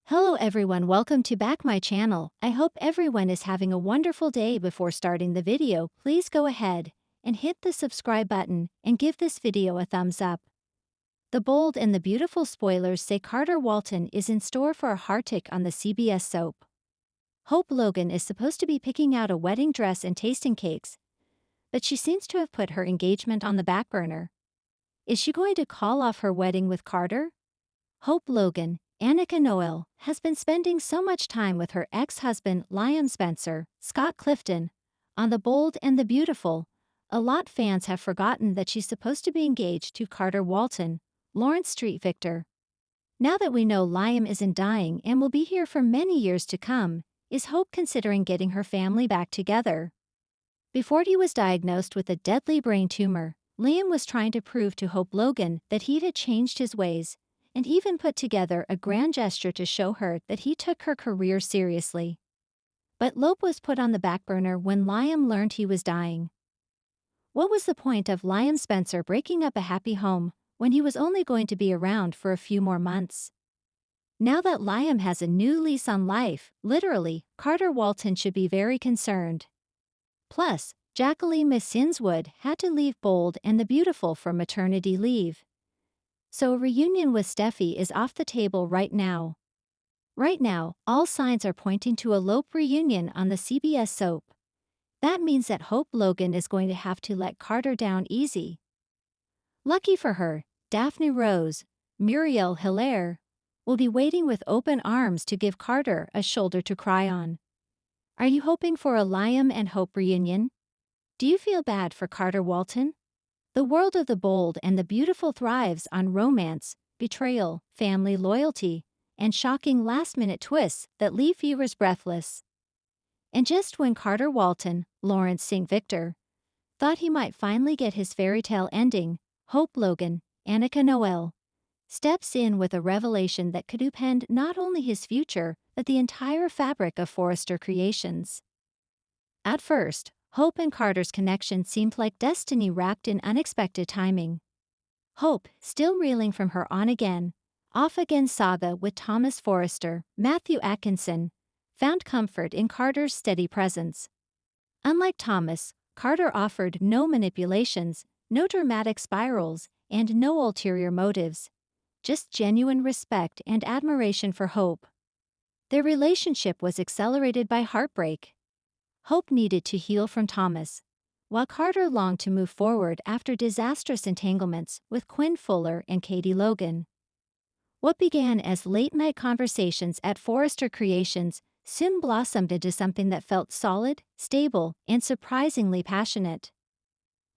Hello everyone, welcome to back my channel. I hope everyone is having a wonderful day. Before starting the video, please go ahead and hit the subscribe button and give this video a thumbs up. The bold and the beautiful spoilers say Carter Walton is in store for a heartache on the CBS soap. Hope Logan is supposed to be picking out a wedding dress and tasting cakes, but she seems to have put her engagement on the back burner. Is she going to call off her wedding with Carter? Hope Logan, Annika Noel, has been spending so much time with her ex-husband Liam Spencer, Scott Clifton, on The Bold and the Beautiful. A lot fans have forgotten that she's supposed to be engaged to Carter Walton, Lawrence Street Victor. Now that we know Liam isn't dying and will be here for many years to come, is Hope considering getting her family back together? Before he was diagnosed with a deadly brain tumor, Liam was trying to prove to Hope Logan that he had changed his ways, and even put together a grand gesture to show her that he took her career seriously. But Lope was put on the back burner when Liam learned he was dying. What was the point of Liam Spencer breaking up a happy home when he was only going to be around for a few more months? Now that Liam has a new lease on life, literally, Carter Walton should be very concerned. Plus, Jacqueline Miss Sinswood had to leave Bold and the Beautiful for maternity leave. So a reunion with Steffi is off the table right now. Right now, all signs are pointing to a Lope reunion on the CBS soap. That means that Hope Logan is going to have to let Carter down easy. Lucky for her, Daphne Rose, Muriel Hilaire, will be waiting with open arms to give Carter a shoulder to cry on. Are you hoping for a Liam and Hope reunion? Do you feel bad for Carter Walton? The world of The Bold and the Beautiful thrives on romance, betrayal, family loyalty, and shocking last-minute twists that leave viewers breathless. And just when Carter Walton, Lawrence St. Victor, thought he might finally get his fairy tale ending, Hope Logan, Annika Noel, steps in with a revelation that could upend not only his future but the entire fabric of Forrester Creations. At first, Hope and Carter's connection seemed like destiny wrapped in unexpected timing. Hope, still reeling from her on-again, off-again saga with Thomas Forrester, Matthew Atkinson, found comfort in Carter's steady presence. Unlike Thomas, Carter offered no manipulations, no dramatic spirals, and no ulterior motives. Just genuine respect and admiration for Hope. Their relationship was accelerated by heartbreak. Hope needed to heal from Thomas, while Carter longed to move forward after disastrous entanglements with Quinn Fuller and Katie Logan. What began as late-night conversations at Forrester Creations soon blossomed into something that felt solid, stable, and surprisingly passionate.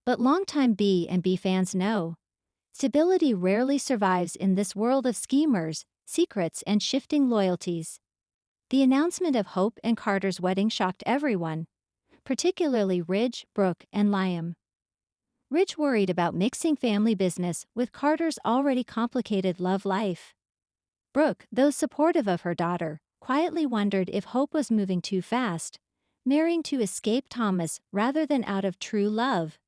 But longtime B&B fans know, stability rarely survives in this world of schemers, secrets, and shifting loyalties. The announcement of Hope and Carter's wedding shocked everyone, particularly Ridge, Brooke, and Liam. Ridge worried about mixing family business with Carter's already complicated love life. Brooke, though supportive of her daughter, quietly wondered if Hope was moving too fast, marrying to escape Thomas rather than out of true love.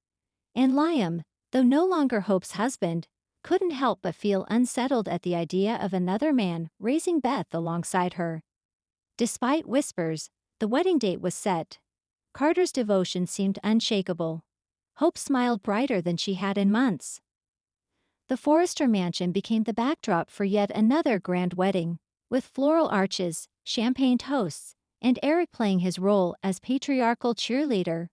And Liam, though no longer Hope's husband, couldn't help but feel unsettled at the idea of another man raising Beth alongside her. Despite whispers, the wedding date was set. Carter's devotion seemed unshakable. Hope smiled brighter than she had in months. The Forrester mansion became the backdrop for yet another grand wedding, with floral arches, champagne toasts, and Eric playing his role as patriarchal cheerleader.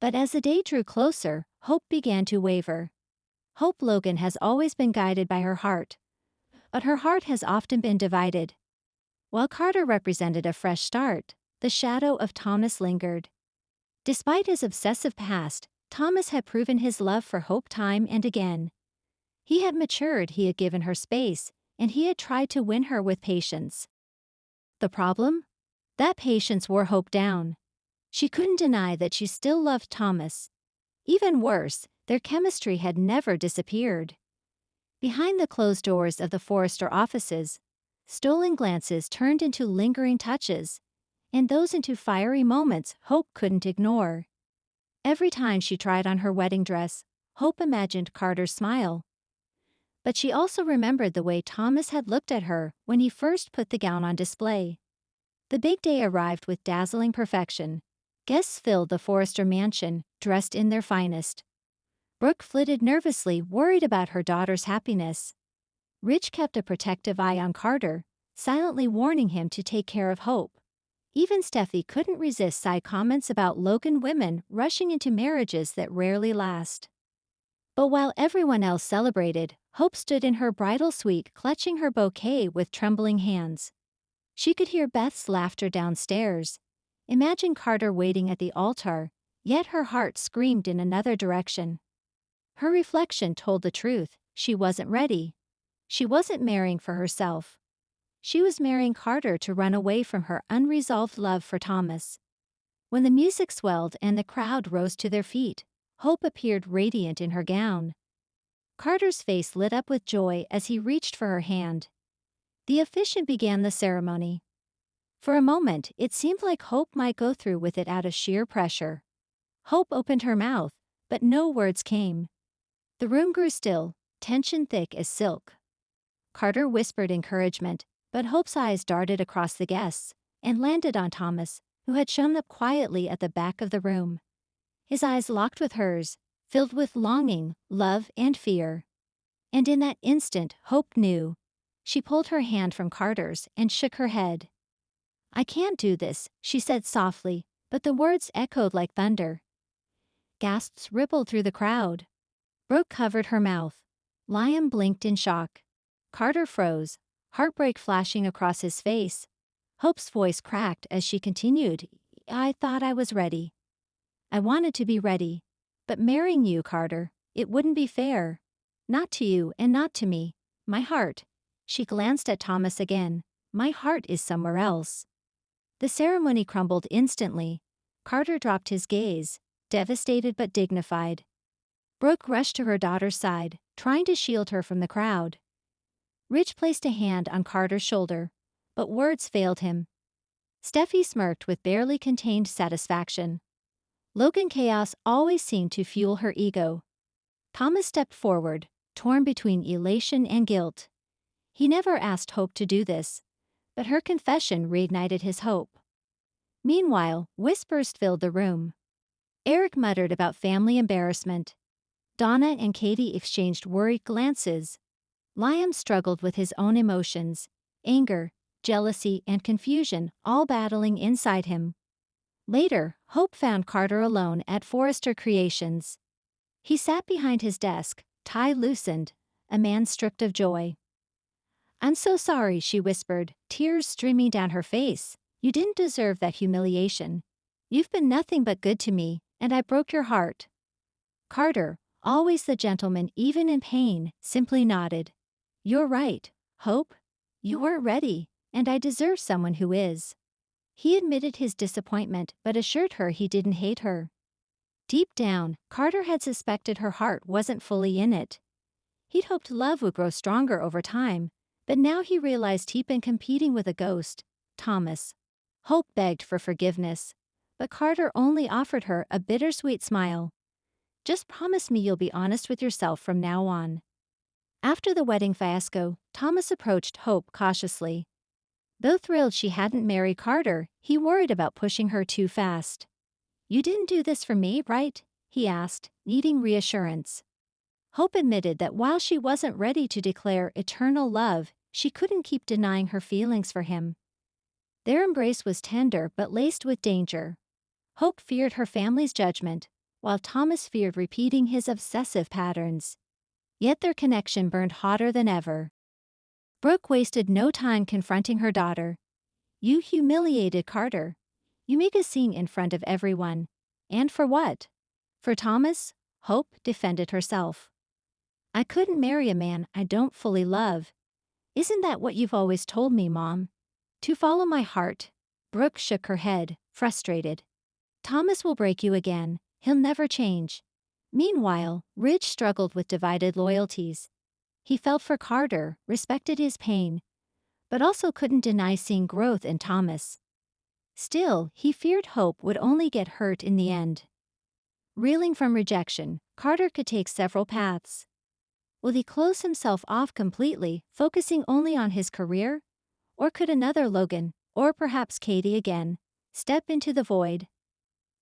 But as the day drew closer, Hope began to waver. Hope Logan has always been guided by her heart, but her heart has often been divided. While Carter represented a fresh start, the shadow of Thomas lingered. Despite his obsessive past, Thomas had proven his love for Hope time and again. He had matured, he had given her space, and he had tried to win her with patience. The problem? That patience wore Hope down. She couldn't deny that she still loved Thomas. Even worse, their chemistry had never disappeared. Behind the closed doors of the Forrester offices, stolen glances turned into lingering touches, and those into fiery moments Hope couldn't ignore. Every time she tried on her wedding dress, Hope imagined Carter's smile. But she also remembered the way Thomas had looked at her when he first put the gown on display. The big day arrived with dazzling perfection. Guests filled the Forrester mansion, dressed in their finest. Brooke flitted nervously, worried about her daughter's happiness. Rich kept a protective eye on Carter, silently warning him to take care of Hope. Even Steffi couldn't resist side comments about Logan women rushing into marriages that rarely last. But while everyone else celebrated, Hope stood in her bridal suite clutching her bouquet with trembling hands. She could hear Beth's laughter downstairs. Imagine Carter waiting at the altar, yet her heart screamed in another direction. Her reflection told the truth: she wasn't ready. She wasn't marrying for herself. She was marrying Carter to run away from her unresolved love for Thomas. When the music swelled and the crowd rose to their feet, Hope appeared radiant in her gown. Carter's face lit up with joy as he reached for her hand. The officiant began the ceremony. For a moment, it seemed like Hope might go through with it out of sheer pressure. Hope opened her mouth, but no words came. The room grew still, tension thick as silk. Carter whispered encouragement, but Hope's eyes darted across the guests and landed on Thomas, who had shown up quietly at the back of the room. His eyes locked with hers, filled with longing, love, and fear. And in that instant, Hope knew. She pulled her hand from Carter's and shook her head. "I can't do this," she said softly, but the words echoed like thunder. Gasps rippled through the crowd. Brooke covered her mouth. Liam blinked in shock. Carter froze, heartbreak flashing across his face. Hope's voice cracked as she continued, "I thought I was ready. I wanted to be ready. But marrying you, Carter, it wouldn't be fair. Not to you and not to me. My heart." She glanced at Thomas again. "My heart is somewhere else." The ceremony crumbled instantly. Carter dropped his gaze, devastated but dignified. Brooke rushed to her daughter's side, trying to shield her from the crowd. Rich placed a hand on Carter's shoulder, but words failed him. Steffi smirked with barely contained satisfaction. Logan chaos always seemed to fuel her ego. Thomas stepped forward, torn between elation and guilt. He never asked Hope to do this, but her confession reignited his hope. Meanwhile, whispers filled the room. Eric muttered about family embarrassment. Donna and Katie exchanged worried glances. Liam struggled with his own emotions, anger, jealousy, and confusion, all battling inside him. Later, Hope found Carter alone at Forrester Creations. He sat behind his desk, tie loosened, a man stripped of joy. "I'm so sorry," she whispered, tears streaming down her face. "You didn't deserve that humiliation. You've been nothing but good to me, and I broke your heart." Carter, always the gentleman even in pain, simply nodded. "You're right, Hope. You weren't ready, and I deserve someone who is." He admitted his disappointment but assured her he didn't hate her. Deep down, Carter had suspected her heart wasn't fully in it. He'd hoped love would grow stronger over time, but now he realized he'd been competing with a ghost, Thomas. Hope begged for forgiveness, but Carter only offered her a bittersweet smile. "Just promise me you'll be honest with yourself from now on." After the wedding fiasco, Thomas approached Hope cautiously. Though thrilled she hadn't married Carter, he worried about pushing her too fast. "You didn't do this for me, right?" he asked, needing reassurance. Hope admitted that while she wasn't ready to declare eternal love, she couldn't keep denying her feelings for him. Their embrace was tender but laced with danger. Hope feared her family's judgment, while Thomas feared repeating his obsessive patterns. Yet their connection burned hotter than ever. Brooke wasted no time confronting her daughter. "You humiliated Carter. You made a scene in front of everyone. And for what?" "For Thomas," Hope defended herself. "I couldn't marry a man I don't fully love." "Isn't that what you've always told me, Mom?" "To follow my heart." Brooke shook her head, frustrated. "Thomas will break you again. He'll never change." Meanwhile, Ridge struggled with divided loyalties. He felt for Carter, respected his pain, but also couldn't deny seeing growth in Thomas. Still, he feared Hope would only get hurt in the end. Reeling from rejection, Carter could take several paths. Will he close himself off completely, focusing only on his career? Or could another Logan, or perhaps Katie again, step into the void?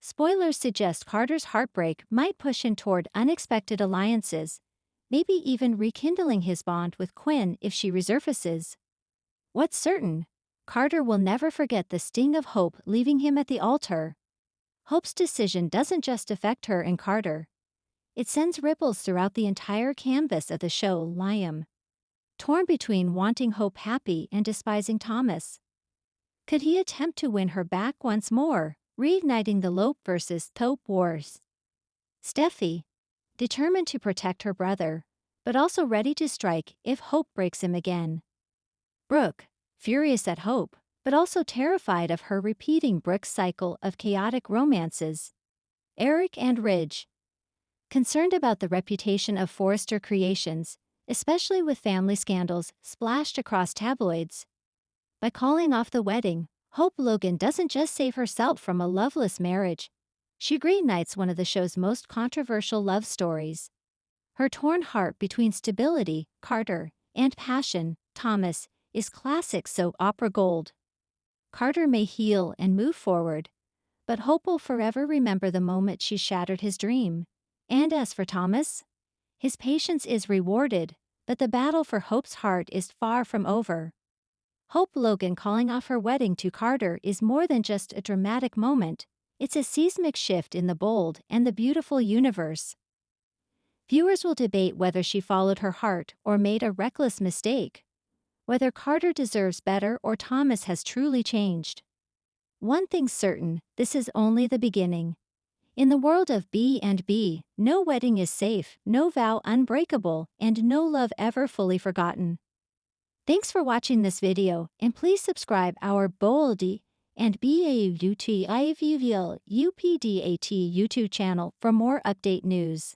Spoilers suggest Carter's heartbreak might push him toward unexpected alliances, maybe even rekindling his bond with Quinn if she resurfaces. What's certain? Carter will never forget the sting of Hope leaving him at the altar. Hope's decision doesn't just affect her and Carter. It sends ripples throughout the entire canvas of the show Liam. Torn between wanting Hope happy and despising Thomas. Could he attempt to win her back once more, reigniting the Lope versus Thope wars? Steffi, determined to protect her brother, but also ready to strike if Hope breaks him again. Brooke, furious at Hope, but also terrified of her repeating Brooke's cycle of chaotic romances. Eric and Ridge, concerned about the reputation of Forrester Creations, especially with family scandals splashed across tabloids. By calling off the wedding, Hope Logan doesn't just save herself from a loveless marriage. She reignites one of the show's most controversial love stories. Her torn heart between stability, Carter, and passion, Thomas, is classic soap opera gold. Carter may heal and move forward, but Hope will forever remember the moment she shattered his dream. And as for Thomas, his patience is rewarded, but the battle for Hope's heart is far from over. Hope Logan calling off her wedding to Carter is more than just a dramatic moment, it's a seismic shift in the bold and the beautiful universe. Viewers will debate whether she followed her heart or made a reckless mistake, whether Carter deserves better or Thomas has truly changed. One thing's certain, this is only the beginning. In the world of B&B, no wedding is safe, no vow unbreakable, and no love ever fully forgotten. Thanks for watching this video, and please subscribe our Boldy and BAUTIVVL UPDAT YouTube channel for more update news.